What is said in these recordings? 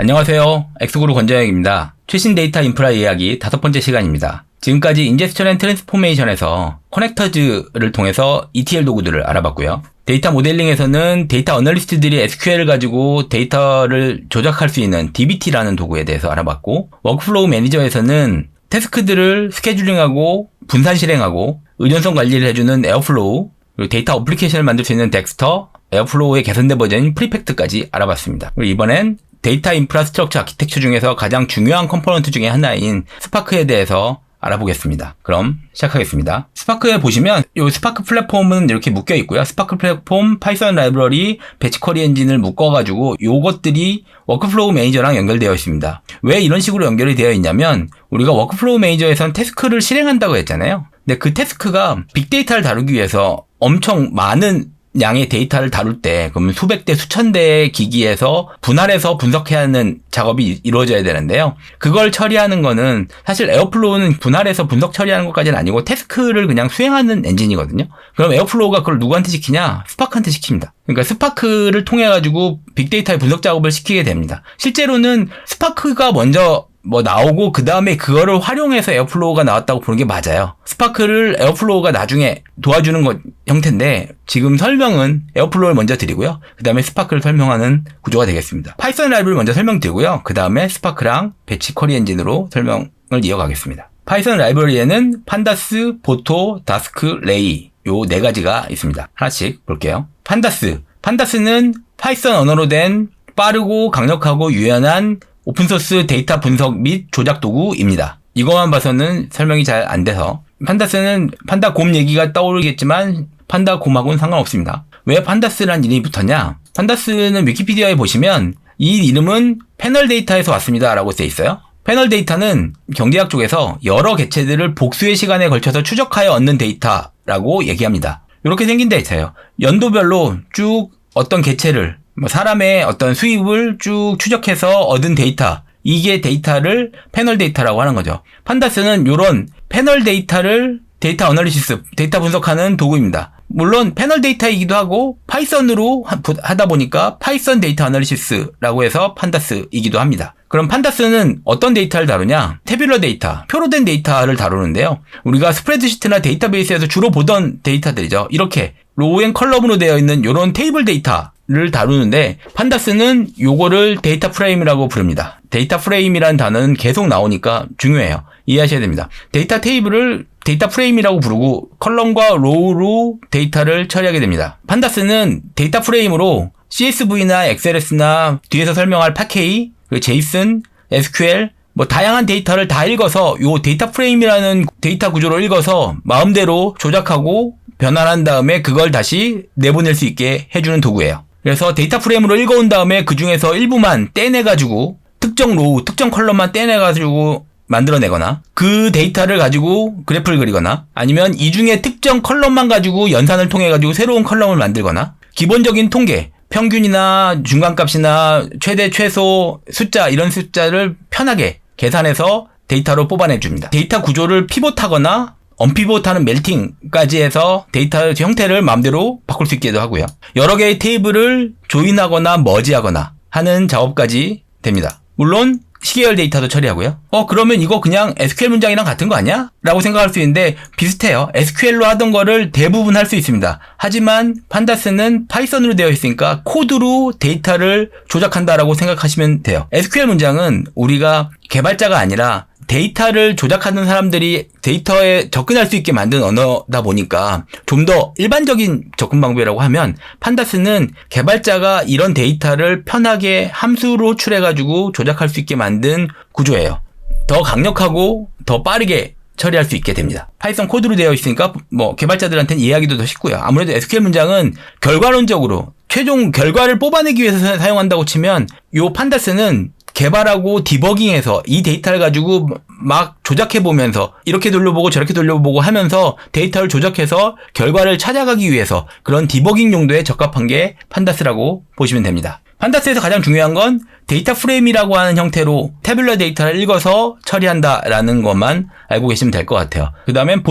안녕하세요. 엑스그룹 권정혁입니다. 최신 데이터 인프라 이야기 5번째 시간입니다. 지금까지 인제스션 앤 트랜스포메이션에서 커넥터즈를 통해서 ETL 도구들을 알아봤고요. 데이터 모델링에서는 데이터 어널리스트들이 SQL을 가지고 데이터를 조작할 수 있는 dbt라는 도구에 대해서 알아봤고, 워크플로우 매니저에서는 태스크들을 스케줄링하고 분산 실행하고 의존성 관리를 해주는 에어플로우, 그리고 데이터 어플리케이션을 만들 수 있는 덱스터, 에어플로우의 개선된 버전인 프리팩트까지 알아봤습니다. 그리고 이번엔 데이터 인프라스트럭처 아키텍처 중에서 가장 중요한 컴포넌트 중에 하나인 스파크에 대해서 알아보겠습니다. 그럼 시작하겠습니다. 스파크에 보시면 이 스파크 플랫폼은 이렇게 묶여 있고요. 스파크 플랫폼, 파이썬 라이브러리, 배치 쿼리 엔진을 묶어가지고 요것들이 워크플로우 매니저랑 연결되어 있습니다. 왜 이런 식으로 연결이 되어 있냐면 우리가 워크플로우 매니저에선 태스크를 실행한다고 했잖아요. 근데 그 태스크가 빅데이터를 다루기 위해서 엄청 많은 양의 데이터를 다룰 때, 그러면 수백 대, 수천 대의 기기에서 분할해서 분석해야 하는 작업이 이루어져야 되는데요. 그걸 처리하는 거는 사실 에어플로우는 분할해서 분석 처리하는 것까지는 아니고 태스크를 그냥 수행하는 엔진이거든요. 그럼 에어플로우가 그걸 누구한테 시키냐? 스파크한테 시킵니다. 그러니까 스파크를 통해 가지고 빅데이터의 분석 작업을 시키게 됩니다. 실제로는 스파크가 먼저 나오고 그 다음에 그거를 활용해서 에어플로우가 나왔다고 보는 게 맞아요. 스파크를 에어플로우가 나중에 도와주는 것 형태인데 지금 설명은 에어플로우를 먼저 드리고요. 그 다음에 스파크를 설명하는 구조가 되겠습니다. 파이썬 라이브를 먼저 설명드리고요. 그 다음에 스파크랑 배치 쿼리 엔진으로 설명을 이어가겠습니다. 파이썬 라이브러리에는 판다스, 보토, 다스크, 레이 요 4가지가 있습니다. 하나씩 볼게요. 판다스는 파이썬 언어로 된 빠르고 강력하고 유연한 오픈소스 데이터 분석 및 조작 도구입니다. 이것만 봐서는 설명이 잘 안 돼서 판다스는 판다곰 얘기가 떠오르겠지만 판다곰하고는 상관없습니다. 왜 판다스라는 이름이 붙었냐? 판다스는 위키피디아에 보시면 이 이름은 패널 데이터에서 왔습니다 라고 써 있어요. 패널 데이터는 경제학 쪽에서 여러 개체들을 복수의 시간에 걸쳐서 추적하여 얻는 데이터라고 얘기합니다. 이렇게 생긴 데이터예요. 연도별로 쭉 어떤 개체를 사람의 어떤 수입을 쭉 추적해서 얻은 데이터, 이게 데이터를 패널 데이터라고 하는 거죠. 판다스는 이런 패널 데이터를 데이터 어널리시스, 데이터 분석하는 도구입니다. 물론 패널 데이터이기도 하고 파이썬으로 하다 보니까 파이썬 데이터 어널리시스라고 해서 판다스이기도 합니다. 그럼 판다스는 어떤 데이터를 다루냐? 태뷸러 데이터, 표로 된 데이터를 다루는데요. 우리가 스프레드시트나 데이터베이스에서 주로 보던 데이터들이죠. 이렇게 로우 앤 컬럼으로 되어 있는 이런 테이블 데이터를 다루는데 판다스는 요거를 데이터 프레임이라고 부릅니다. 데이터 프레임이라는 단어는 계속 나오니까 중요해요. 이해하셔야 됩니다. 데이터 테이블을 데이터 프레임이라고 부르고 컬럼과 로우로 데이터를 처리하게 됩니다. 판다스는 데이터 프레임으로 CSV나 XLS나 뒤에서 설명할 파케이, 제이슨, SQL 다양한 데이터를 다 읽어서 요 데이터 프레임이라는 데이터 구조로 읽어서 마음대로 조작하고 변환한 다음에 그걸 다시 내보낼 수 있게 해주는 도구예요. 그래서 데이터 프레임으로 읽어온 다음에 그 중에서 일부만 떼내가지고 특정 로우, 특정 컬럼만 떼내가지고 만들어내거나 그 데이터를 가지고 그래프를 그리거나 아니면 이 중에 특정 컬럼만 가지고 연산을 통해 가지고 새로운 컬럼을 만들거나 기본적인 통계, 평균이나 중간값이나 최대, 최소, 숫자 이런 숫자를 편하게 계산해서 데이터로 뽑아내줍니다. 데이터 구조를 피봇하거나 언피봇하는 멜팅까지 해서 데이터 형태를 마음대로 바꿀 수 있기도 하고요. 여러 개의 테이블을 조인하거나 머지하거나 하는 작업까지 됩니다. 물론 시계열 데이터도 처리하고요. 그러면 이거 그냥 SQL 문장이랑 같은 거 아니야? 라고 생각할 수 있는데 비슷해요. SQL로 하던 거를 대부분 할 수 있습니다. 하지만 판다스는 파이썬으로 되어 있으니까 코드로 데이터를 조작한다라고 생각하시면 돼요. SQL 문장은 우리가 개발자가 아니라 데이터를 조작하는 사람들이 데이터에 접근할 수 있게 만든 언어다 보니까 좀 더 일반적인 접근 방법이라고 하면 판다스는 개발자가 이런 데이터를 편하게 함수로 호출해가지고 조작할 수 있게 만든 구조예요. 더 강력하고 더 빠르게 처리할 수 있게 됩니다. 파이썬 코드로 되어 있으니까 개발자들한테는 이해하기도 더 쉽고요. 아무래도 SQL 문장은 결과론적으로 최종 결과를 뽑아내기 위해서 사용한다고 치면 요 판다스는 개발하고 디버깅해서 이 데이터를 가지고 막 조작해보면서 이렇게 돌려보고 저렇게 돌려보고 하면서 데이터를 조작해서 결과를 찾아가기 위해서 그런 디버깅 용도에 적합한 게 판다스라고 보시면 됩니다. 판다스에서 가장 중요한 건 데이터 프레임이라고 하는 형태로 태뷸러 데이터를 읽어서 처리한다라는 것만 알고 계시면 될 것 같아요. 그 다음엔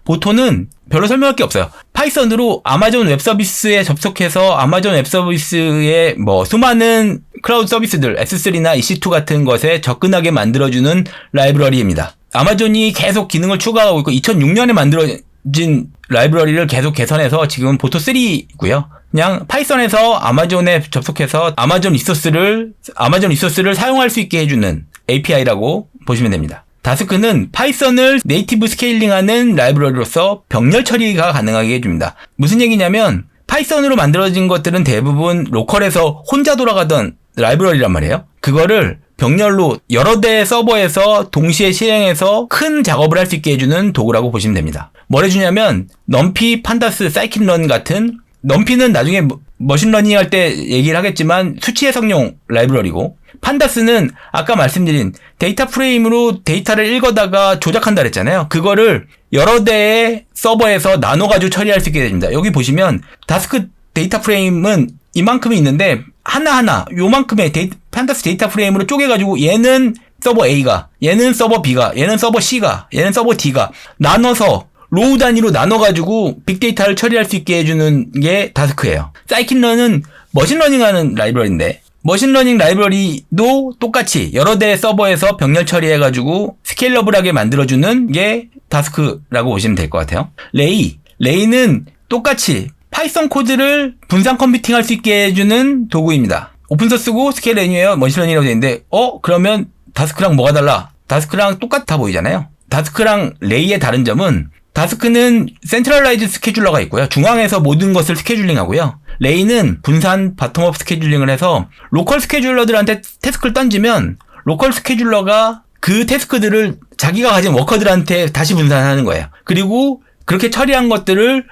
보토는 별로 설명할 게 없어요. 파이썬으로 아마존 웹 서비스에 접속해서 아마존 웹 서비스의 수많은 클라우드 서비스들 S3나 EC2 같은 것에 접근하게 만들어주는 라이브러리입니다. 아마존이 계속 기능을 추가하고 있고 2006년에 만들어진 라이브러리를 계속 개선해서 지금은 보토 3고요. 그냥 파이썬에서 아마존에 접속해서 아마존 리소스를 사용할 수 있게 해주는 API라고 보시면 됩니다. 다스크는 파이썬을 네이티브 스케일링하는 라이브러리로서 병렬 처리가 가능하게 해줍니다. 무슨 얘기냐면 파이썬으로 만들어진 것들은 대부분 로컬에서 혼자 돌아가던 라이브러리란 말이에요. 그거를 병렬로 여러 대의 서버에서 동시에 실행해서 큰 작업을 할 수 있게 해주는 도구라고 보시면 됩니다. 뭘 해주냐면 넘피, 판다스, 사이킨런 같은, 넘피는 나중에 머신러닝 할 때 얘기를 하겠지만 수치 해석용 라이브러리고, 판다스는 아까 말씀드린 데이터 프레임으로 데이터를 읽어다가 조작한다 그랬잖아요. 그거를 여러 대의 서버에서 나눠가지고 처리할 수 있게 됩니다. 여기 보시면 다스크 데이터 프레임은 이만큼이 있는데 하나하나 요만큼의 판다스 데이터 프레임으로 쪼개가지고 얘는 서버 A가, 얘는 서버 B가, 얘는 서버 C가, 얘는 서버 D가 나눠서 로우 단위로 나눠가지고 빅데이터를 처리할 수 있게 해주는 게 다스크예요. 사이킨런은 머신러닝하는 라이브러리인데 머신러닝 라이브러리도 똑같이 여러 대의 서버에서 병렬 처리해가지고 스케일러블하게 만들어주는 게 다스크라고 보시면 될 것 같아요. 레이는 똑같이 파이썬 코드를 분산 컴퓨팅할 수 있게 해주는 도구입니다. 오픈소스고 스케일 애니웨어 머신러닝이라고 되어 있는데 그러면 다스크랑 뭐가 달라? 다스크랑 똑같아 보이잖아요. 다스크랑 레이의 다른 점은 다스크는 센트럴라이즈 스케줄러가 있고요. 중앙에서 모든 것을 스케줄링하고요. 레이는 분산 바텀업 스케줄링을 해서 로컬 스케줄러들한테 태스크를 던지면 로컬 스케줄러가 그 태스크들을 자기가 가진 워커들한테 다시 분산하는 거예요. 그리고 그렇게 처리한 것들을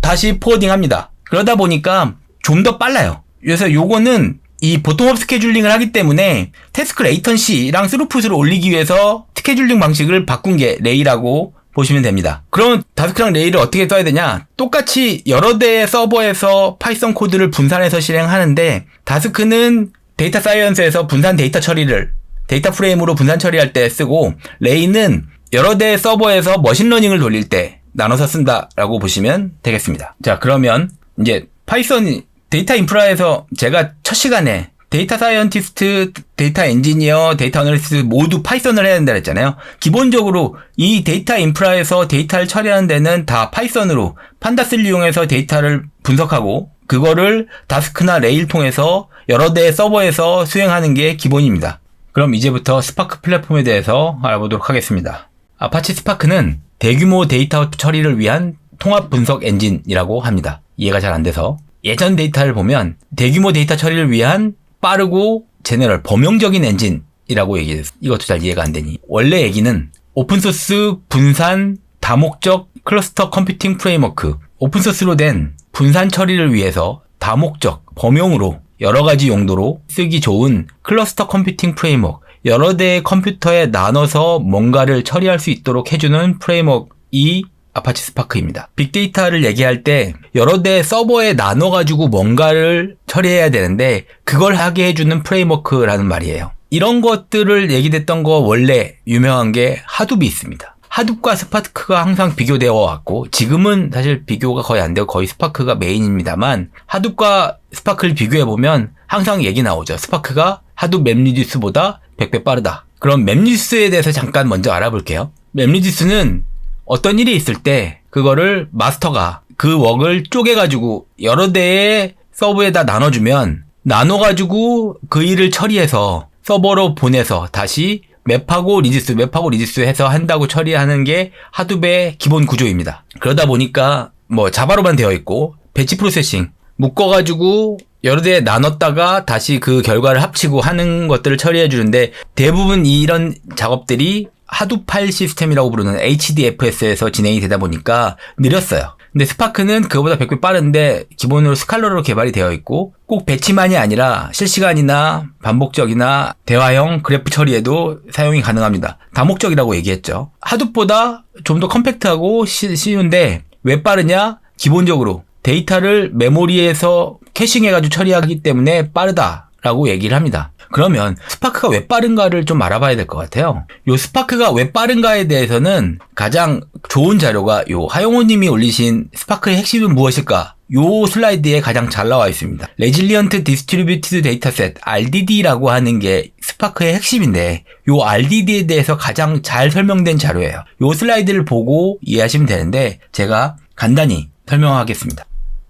다시 포워딩합니다. 그러다 보니까 좀 더 빨라요. 그래서 요거는 이 보통업 스케줄링을 하기 때문에 태스크 레이턴시랑 스루풋을 올리기 위해서 스케줄링 방식을 바꾼 게 레이라고 보시면 됩니다. 그럼 다스크랑 레이를 어떻게 써야 되냐? 똑같이 여러 대의 서버에서 파이썬 코드를 분산해서 실행하는데 다스크는 데이터 사이언스에서 분산 데이터 처리를 데이터 프레임으로 분산 처리할 때 쓰고 레이는 여러 대의 서버에서 머신러닝을 돌릴 때 나눠서 쓴다라고 보시면 되겠습니다. 자, 그러면 이제 파이썬 데이터 인프라에서 제가 첫 시간에 데이터 사이언티스트, 데이터 엔지니어, 데이터 애널리스트 모두 파이썬을 해야 된다 그랬잖아요. 기본적으로 이 데이터 인프라에서 데이터를 처리하는 데는 다 파이썬으로 판다스를 이용해서 데이터를 분석하고 그거를 다스크나 레이를 통해서 여러 대의 서버에서 수행하는 게 기본입니다. 그럼 이제부터 스파크 플랫폼에 대해서 알아보도록 하겠습니다. 아파치 스파크는 대규모 데이터 처리를 위한 통합 분석 엔진이라고 합니다. 이해가 잘 안 돼서 예전 데이터를 보면 대규모 데이터 처리를 위한 빠르고 제너럴 범용적인 엔진이라고 얘기했어요. 이것도 잘 이해가 안 되니. 원래 얘기는 오픈소스 분산 다목적 클러스터 컴퓨팅 프레임워크, 오픈소스로 된 분산 처리를 위해서 다목적 범용으로 여러 가지 용도로 쓰기 좋은 클러스터 컴퓨팅 프레임워크, 여러 대의 컴퓨터에 나눠서 뭔가를 처리할 수 있도록 해주는 프레임워크이 아파치 스파크입니다. 빅데이터를 얘기할 때 여러 대의 서버에 나눠가지고 뭔가를 처리해야 되는데 그걸 하게 해주는 프레임워크라는 말이에요. 이런 것들을 얘기됐던 거 원래 유명한 게 하둡이 있습니다. 하둡과 스파크가 항상 비교되어 왔고 지금은 사실 비교가 거의 안 되고 거의 스파크가 메인입니다만 하둡과 스파크를 비교해보면 항상 얘기 나오죠. 스파크가 하둡 맵리듀스보다 100배 빠르다. 그럼 맵리듀스에 대해서 잠깐 먼저 알아볼게요. 맵리듀스는 어떤 일이 있을 때 그거를 마스터가 그 웍을 쪼개가지고 여러 대의 서버에다 나눠주면 나눠가지고 그 일을 처리해서 서버로 보내서 다시 맵하고 리듀스 해서 한다고 처리하는 게 하둡의 기본 구조입니다. 그러다 보니까 자바로만 되어 있고 배치 프로세싱 묶어가지고 여러 대에 나눴다가 다시 그 결과를 합치고 하는 것들을 처리해 주는데 대부분 이런 작업들이 하둡 파일 시스템이라고 부르는 HDFS에서 진행이 되다 보니까 느렸어요. 근데 스파크는 그거보다 100배 빠른데 기본으로 스칼러로 개발이 되어 있고 꼭 배치만이 아니라 실시간이나 반복적이나 대화형 그래프 처리에도 사용이 가능합니다. 다목적이라고 얘기했죠. 하둡보다 좀 더 컴팩트하고 쉬운데 왜 빠르냐? 기본적으로 데이터를 메모리에서 캐싱해가지고 처리하기 때문에 빠르다라고 얘기를 합니다. 그러면 스파크가 왜 빠른가를 좀 알아봐야 될 것 같아요. 요 스파크가 왜 빠른가에 대해서는 가장 좋은 자료가 요 하용호님이 올리신 스파크의 핵심은 무엇일까? 요 슬라이드에 가장 잘 나와 있습니다. Resilient Distributed Dataset RDD라고 하는 게 스파크의 핵심인데 요 RDD에 대해서 가장 잘 설명된 자료예요. 요 슬라이드를 보고 이해하시면 되는데 제가 간단히 설명하겠습니다.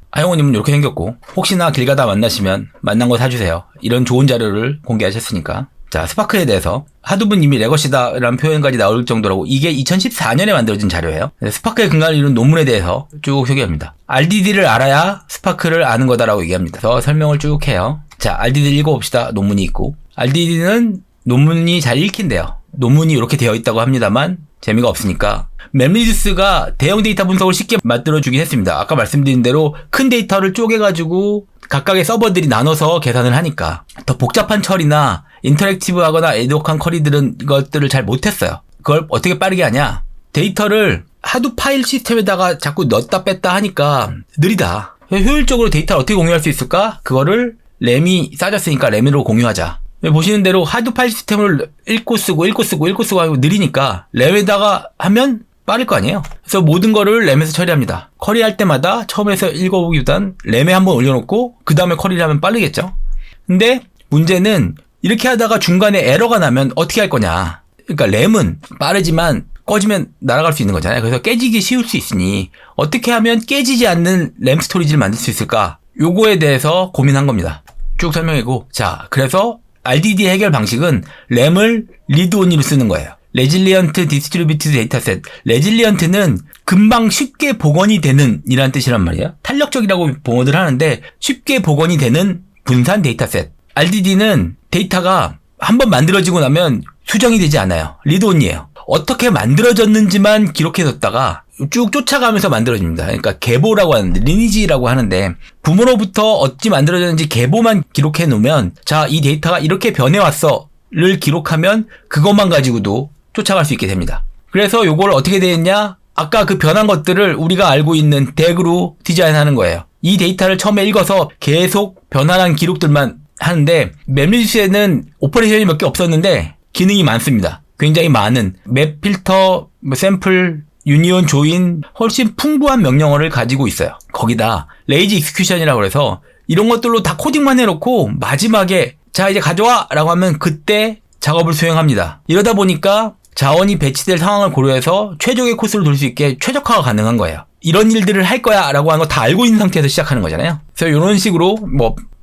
하용호님은 이렇게 생겼고 혹시나 길 가다 만나시면 만난 거 사주세요. 이런 좋은 자료를 공개하셨으니까. 자, 스파크에 대해서 하두분 이미 레거시다라는 표현까지 나올 정도라고 이게 2014년에 만들어진 자료예요. 스파크의 근간을 이룬 논문에 대해서 쭉 소개합니다. RDD를 알아야 스파크를 아는 거다라고 얘기합니다. 그래서 설명을 쭉 해요. 자, RDD를 읽어봅시다. 논문이 있고 RDD는 논문이 잘 읽힌대요. 논문이 이렇게 되어 있다고 합니다만 재미가 없으니까 맵리듀스가 대형 데이터 분석을 쉽게 만들어주긴 했습니다. 아까 말씀드린 대로 큰 데이터를 쪼개가지고 각각의 서버들이 나눠서 계산을 하니까 더 복잡한 처리나 인터랙티브하거나 에드호크한 쿼리들은 이것들을 잘 못했어요. 그걸 어떻게 빠르게 하냐? 데이터를 하도 파일 시스템에다가 자꾸 넣었다 뺐다 하니까 느리다. 효율적으로 데이터를 어떻게 공유할 수 있을까? 그거를 램이 싸졌으니까 램으로 공유하자. 보시는 대로 하드 파일 시스템을 읽고 쓰고 하고 느리니까 램에다가 하면 빠를 거 아니에요. 그래서 모든 거를 램에서 처리합니다. 쿼리할 때마다 처음에서 읽어보기보단 램에 한번 올려놓고 그 다음에 쿼리를 하면 빠르겠죠. 근데 문제는 이렇게 하다가 중간에 에러가 나면 어떻게 할 거냐. 그러니까 램은 빠르지만 꺼지면 날아갈 수 있는 거잖아요. 그래서 깨지기 쉬울 수 있으니 어떻게 하면 깨지지 않는 램 스토리지를 만들 수 있을까? 요거에 대해서 고민한 겁니다. 쭉 설명하고 자, 그래서 RDD 해결 방식은 램을 리드 온리로 쓰는 거예요. Resilient Distributed Dataset. Resilient는 금방 쉽게 복원이 되는 이라는 뜻이란 말이에요. 탄력적이라고 봉어들 하는데 쉽게 복원이 되는 분산 데이터셋. RDD는 데이터가 한번 만들어지고 나면 수정이 되지 않아요. 리드 온리예요. 어떻게 만들어졌는지만 기록해뒀다가 쭉 쫓아가면서 만들어집니다. 그러니까 계보라고 하는데, 리니지라고 하는데 부모로부터 어찌 만들어졌는지 계보만 기록해 놓으면 자, 이 데이터가 이렇게 변해왔어를 기록하면 그것만 가지고도 쫓아갈 수 있게 됩니다. 그래서 요걸 어떻게 되었냐? 아까 그 변한 것들을 우리가 알고 있는 덱으로 디자인하는 거예요. 이 데이터를 처음에 읽어서 계속 변화한 기록들만 하는데 맵리듀스에는 오퍼레이션이 몇 개 없었는데 기능이 많습니다. 굉장히 많은 맵 필터, 샘플, 유니온, 조인 훨씬 풍부한 명령어를 가지고 있어요. 거기다 레이지 익스큐션이라고 해서 이런 것들로 다 코딩만 해놓고 마지막에 자 이제 가져와 라고 하면 그때 작업을 수행합니다. 이러다 보니까 자원이 배치될 상황을 고려해서 최적의 코스를 돌 수 있게 최적화가 가능한 거예요. 이런 일들을 할 거야 라고 하는 거 다 알고 있는 상태에서 시작하는 거잖아요. 그래서 이런 식으로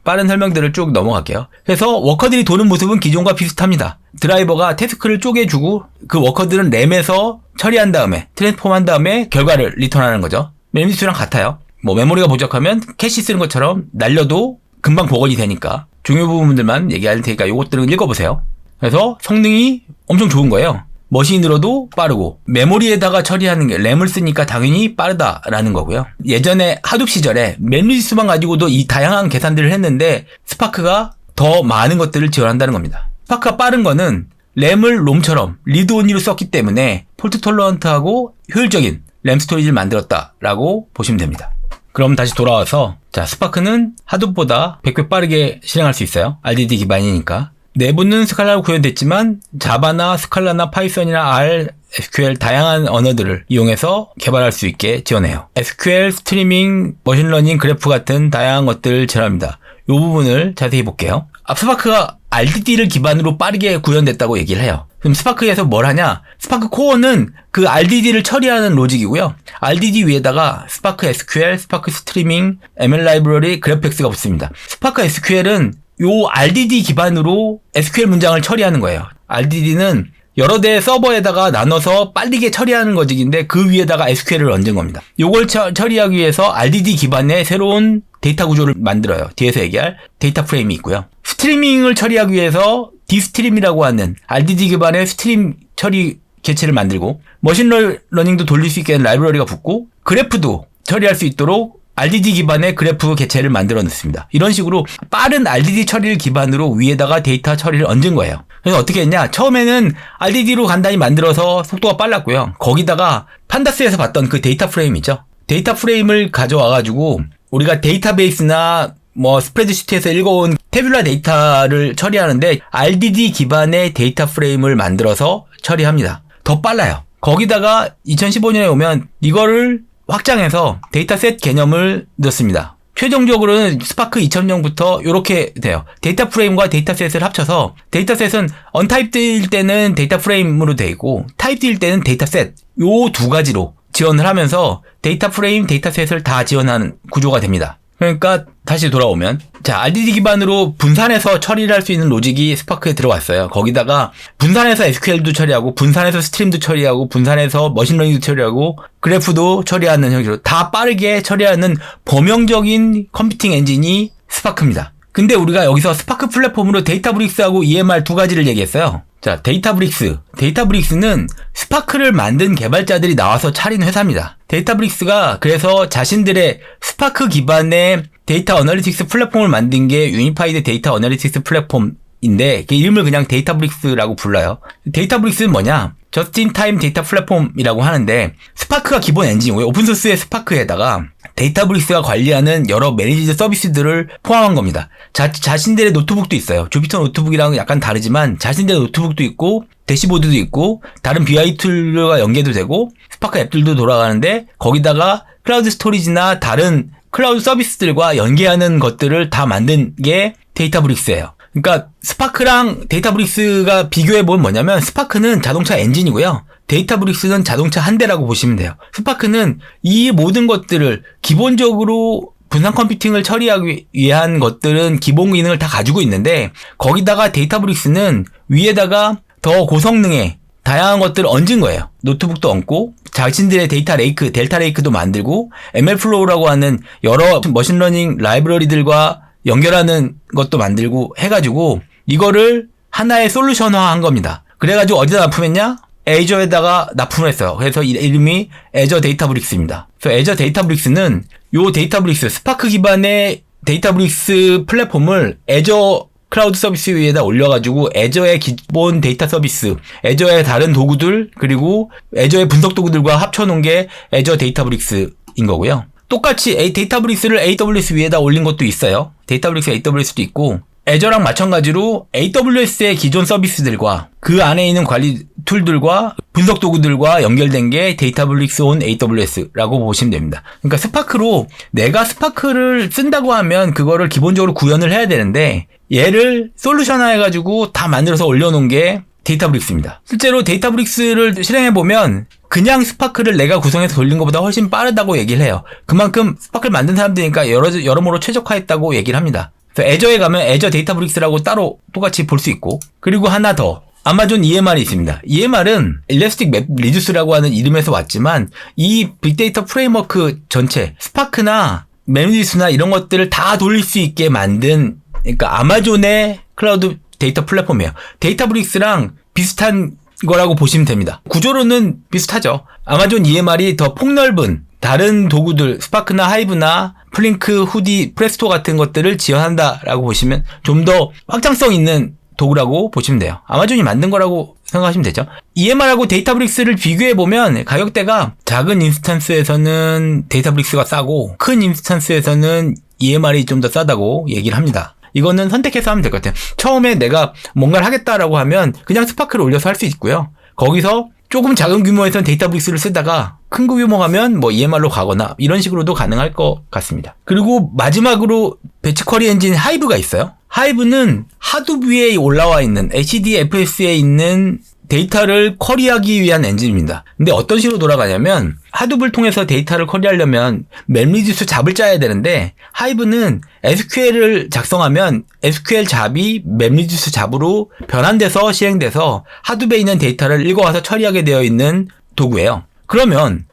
빠른 설명들을 쭉 넘어갈게요. 그래서 워커들이 도는 모습은 기존과 비슷합니다. 드라이버가 태스크를 쪼개주고 그 워커들은 램에서 처리한 다음에 트랜스폼한 다음에 결과를 리턴하는 거죠. 맵리듀스랑 같아요. 메모리가 부족하면 캐시 쓰는 것처럼 날려도 금방 복원이 되니까 중요 부분들만 얘기할 테니까 요것들은 읽어보세요. 그래서 성능이 엄청 좋은 거예요. 머신으로도 빠르고 메모리에다가 처리하는 게 램을 쓰니까 당연히 빠르다라는 거고요. 예전에 하둡 시절에 맵리듀스만 가지고도 이 다양한 계산들을 했는데 스파크가 더 많은 것들을 지원한다는 겁니다. 스파크가 빠른 거는 램을 롬처럼 리드 온리로 썼기 때문에 폴트 톨러런트하고 효율적인 램 스토리지를 만들었다라고 보시면 됩니다. 그럼 다시 돌아와서 자, 스파크는 하둡보다 100배 빠르게 실행할 수 있어요. RDD 기반이니까. 내부는 스칼라로 구현됐지만 자바나 스칼라나 파이썬이나 R, SQL 다양한 언어들을 이용해서 개발할 수 있게 지원해요. SQL, 스트리밍, 머신러닝, 그래프 같은 다양한 것들을 지원합니다. 이 부분을 자세히 볼게요. 스파크가 RDD를 기반으로 빠르게 구현됐다고 얘기를 해요. 그럼 스파크에서 뭘 하냐? 스파크 코어는 그 RDD를 처리하는 로직이고요. RDD 위에다가 스파크 SQL, 스파크 스트리밍, ML 라이브러리, 그래프엑스가 붙습니다. 스파크 SQL은 요 RDD 기반으로 SQL 문장을 처리하는 거예요. RDD는 여러 대의 서버에다가 나눠서 빠르게 처리하는 거직인데 그 위에다가 SQL을 얹은 겁니다. 요걸 처리하기 위해서 RDD 기반의 새로운 데이터 구조를 만들어요. 뒤에서 얘기할 데이터 프레임이 있고요. 스트리밍을 처리하기 위해서 D스트림이라고 하는 RDD 기반의 스트림 처리 개체를 만들고 머신러닝도 돌릴 수 있게 하는 라이브러리가 붙고 그래프도 처리할 수 있도록 RDD 기반의 그래프 개체를 만들어 놓습니다. 이런 식으로 빠른 RDD 처리를 기반으로 위에다가 데이터 처리를 얹은 거예요. 그래서 어떻게 했냐? 처음에는 RDD로 간단히 만들어서 속도가 빨랐고요. 거기다가 판다스에서 봤던 그 데이터 프레임이죠. 데이터 프레임을 가져와가지고 우리가 데이터베이스나 뭐 스프레드시트에서 읽어온 태뷸라 데이터를 처리하는데 RDD 기반의 데이터 프레임을 만들어서 처리합니다. 더 빨라요. 거기다가 2015년에 오면 이거를 확장해서 데이터셋 개념을 넣습니다. 최종적으로는 스파크 2000년부터 이렇게 돼요. 데이터 프레임과 데이터셋을 합쳐서 데이터셋은 언타입드일 때는 데이터 프레임으로 돼 있고 타입드일 때는 데이터셋 요 두 가지로 지원을 하면서 데이터 프레임, 데이터셋을 다 지원하는 구조가 됩니다. 그러니까 다시 돌아오면 자 RDD 기반으로 분산해서 처리를 할 수 있는 로직이 스파크에 들어왔어요. 거기다가 분산해서 SQL도 처리하고 분산해서 스트림도 처리하고 분산해서 머신러닝도 처리하고 그래프도 처리하는 형식으로 다 빠르게 처리하는 범용적인 컴퓨팅 엔진이 스파크입니다. 근데 우리가 여기서 스파크 플랫폼으로 데이터브릭스하고 EMR 두 가지를 얘기했어요. 자, 데이터브릭스는 스파크를 만든 개발자들이 나와서 차린 회사입니다. 데이터브릭스가 그래서 자신들의 스파크 기반의 데이터 어널리틱스 플랫폼을 만든 게 유니파이드 데이터 어널리틱스 플랫폼인데 그 이름을 그냥 데이터브릭스라고 불러요. 데이터브릭스는 뭐냐? 저스트인타임 데이터 플랫폼이라고 하는데 스파크가 기본 엔진이고요. 오픈소스의 스파크에다가 데이터브릭스가 관리하는 여러 매니지드 서비스들을 포함한 겁니다. 자신들의 노트북도 있어요. 주피터 노트북이랑은 약간 다르지만 자신들의 노트북도 있고 대시보드도 있고 다른 BI 툴과 연계도 되고 스파크 앱들도 돌아가는데 거기다가 클라우드 스토리지나 다른 클라우드 서비스들과 연계하는 것들을 다 만든 게 데이터브릭스예요. 그러니까 스파크랑 데이터브릭스가 비교해보면 뭐냐면 스파크는 자동차 엔진이고요. 데이터브릭스는 자동차 한 대라고 보시면 돼요. 스파크는 이 모든 것들을 기본적으로 분산 컴퓨팅을 처리하기 위한 것들은 기본 기능을 다 가지고 있는데 거기다가 데이터브릭스는 위에다가 더 고성능의 다양한 것들을 얹은 거예요. 노트북도 얹고 자신들의 데이터 레이크, 델타 레이크도 만들고 MLflow라고 하는 여러 머신러닝 라이브러리들과 연결하는 것도 만들고 해가지고 이거를 하나의 솔루션화한 겁니다. 그래가지고 어디다 납품했냐? 애저에다가 납품을 했어요. 그래서 이름이 애저 데이터브릭스입니다. 그래서 애저 데이터브릭스는 요 데이터브릭스 스파크 기반의 데이터브릭스 플랫폼을 애저 클라우드 서비스 위에다 올려가지고 애저의 기본 데이터 서비스, 애저의 다른 도구들 그리고 애저의 분석 도구들과 합쳐놓은 게 애저 데이터브릭스인 거고요. 똑같이 데이터브릭스를 AWS 위에다 올린 것도 있어요. 데이터브릭스 AWS도 있고 애저랑 마찬가지로 AWS의 기존 서비스들과 그 안에 있는 관리 툴들과 분석 도구들과 연결된 게 데이터브릭스 온 AWS라고 보시면 됩니다. 그러니까 스파크로 내가 스파크를 쓴다고 하면 그거를 기본적으로 구현을 해야 되는데 얘를 솔루션화 해가지고 다 만들어서 올려놓은 게 데이터브릭스입니다. 실제로 데이터브릭스를 실행해보면 그냥 스파크를 내가 구성해서 돌린 것보다 훨씬 빠르다고 얘기를 해요. 그만큼 스파크를 만든 사람들이니까 여러모로 최적화했다고 얘기를 합니다. 그래서 애저에 가면 애저 데이터브릭스라고 따로 똑같이 볼 수 있고 그리고 하나 더 아마존 EMR이 있습니다. EMR은 일래스틱 맵 리듀스라고 하는 이름에서 왔지만 이 빅데이터 프레임워크 전체 스파크나 맵리듀스나 이런 것들을 다 돌릴 수 있게 만든 그러니까 아마존의 클라우드 데이터 플랫폼이에요. 데이터브릭스랑 비슷한 거라고 보시면 됩니다. 구조로는 비슷하죠. 아마존 EMR이 더 폭넓은 다른 도구들 스파크나 하이브나 플링크, 후디, 프레스토 같은 것들을 지원한다라고 보시면 좀 더 확장성 있는 도구라고 보시면 돼요. 아마존이 만든 거라고 생각하시면 되죠. EMR하고 데이터브릭스를 비교해보면 가격대가 작은 인스턴스에서는 데이터브릭스가 싸고 큰 인스턴스에서는 EMR이 좀 더 싸다고 얘기를 합니다. 이거는 선택해서 하면 될 것 같아요. 처음에 내가 뭔가를 하겠다라고 하면 그냥 스파크를 올려서 할 수 있고요. 거기서 조금 작은 규모에서는 데이터브릭스를 쓰다가 큰 규모 가면 뭐 EMR로 가거나 이런 식으로도 가능할 것 같습니다. 그리고 마지막으로 배치 쿼리 엔진 하이브가 있어요. 하이브는 하둡 위에 올라와 있는 HDFS에 있는 데이터를 쿼리하기 위한 엔진입니다. 근데 어떤 식으로 돌아가냐면 하둡을 통해서 데이터를 쿼리하려면 맵리듀스 잡을 짜야 되는데 하이브는 SQL을 작성하면 SQL 잡이 맵리듀스 잡으로 변환돼서 실행돼서 하둡에 있는 데이터를 읽어와서 처리하게 되어 있는 도구예요. 그러면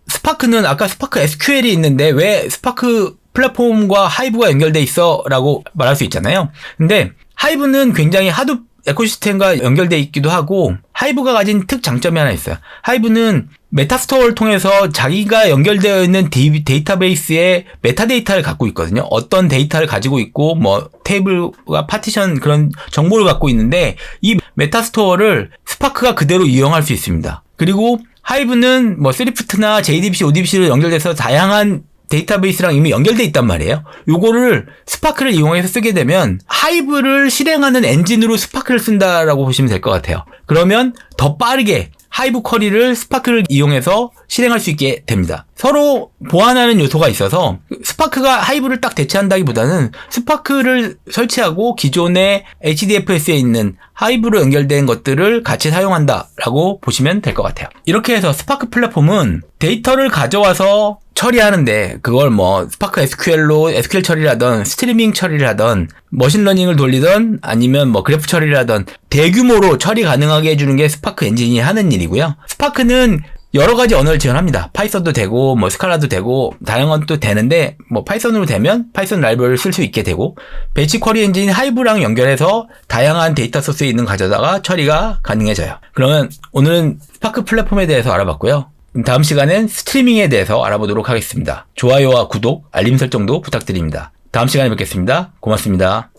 스파크는 아까 스파크 SQL이 있는데 왜 스파크 플랫폼과 하이브가 연결돼 있어? 라고 말할 수 있잖아요. 근데 하이브는 굉장히 하둡 에코시스템과 연결돼 있기도 하고 하이브가 가진 특장점이 하나 있어요. 하이브는 메타스토어를 통해서 자기가 연결되어 있는 데이터베이스에 메타데이터를 갖고 있거든요. 어떤 데이터를 가지고 있고 뭐 테이블과 파티션 그런 정보를 갖고 있는데 이 메타스토어를 스파크가 그대로 이용할 수 있습니다. 그리고 하이브는 뭐 3푸트나 JDBC, ODBC로 연결돼서 다양한 데이터베이스랑 이미 연결돼 있단 말이에요. 요거를 스파크를 이용해서 쓰게 되면 하이브를 실행하는 엔진으로 스파크를 쓴다라고 보시면 될 것 같아요. 그러면 더 빠르게 하이브 쿼리를 스파크를 이용해서 실행할 수 있게 됩니다. 서로 보완하는 요소가 있어서 스파크가 하이브를 딱 대체한다기보다는 스파크를 설치하고 기존의 HDFS에 있는 하이브로 연결된 것들을 같이 사용한다라고 보시면 될 것 같아요. 이렇게 해서 스파크 플랫폼은 데이터를 가져와서 처리하는데 그걸 뭐 스파크 SQL로 SQL 처리를 하던 스트리밍 처리를 하던 머신러닝을 돌리던 아니면 뭐 그래프 처리를 하던 대규모로 처리 가능하게 해주는 게 스파크 엔진이 하는 일이고요. 스파크는 여러 가지 언어를 지원합니다. 파이썬도 되고 뭐 스칼라도 되고 다양한 것도 되는데 뭐 파이썬으로 되면 파이썬 라이브러리를 쓸 수 있게 되고 배치 쿼리 엔진 하이브랑 연결해서 다양한 데이터 소스에 있는 거 가져다가 처리가 가능해져요. 그러면 오늘은 스파크 플랫폼에 대해서 알아봤고요. 다음 시간엔 스트리밍에 대해서 알아보도록 하겠습니다. 좋아요와 구독, 알림 설정도 부탁드립니다. 다음 시간에 뵙겠습니다. 고맙습니다.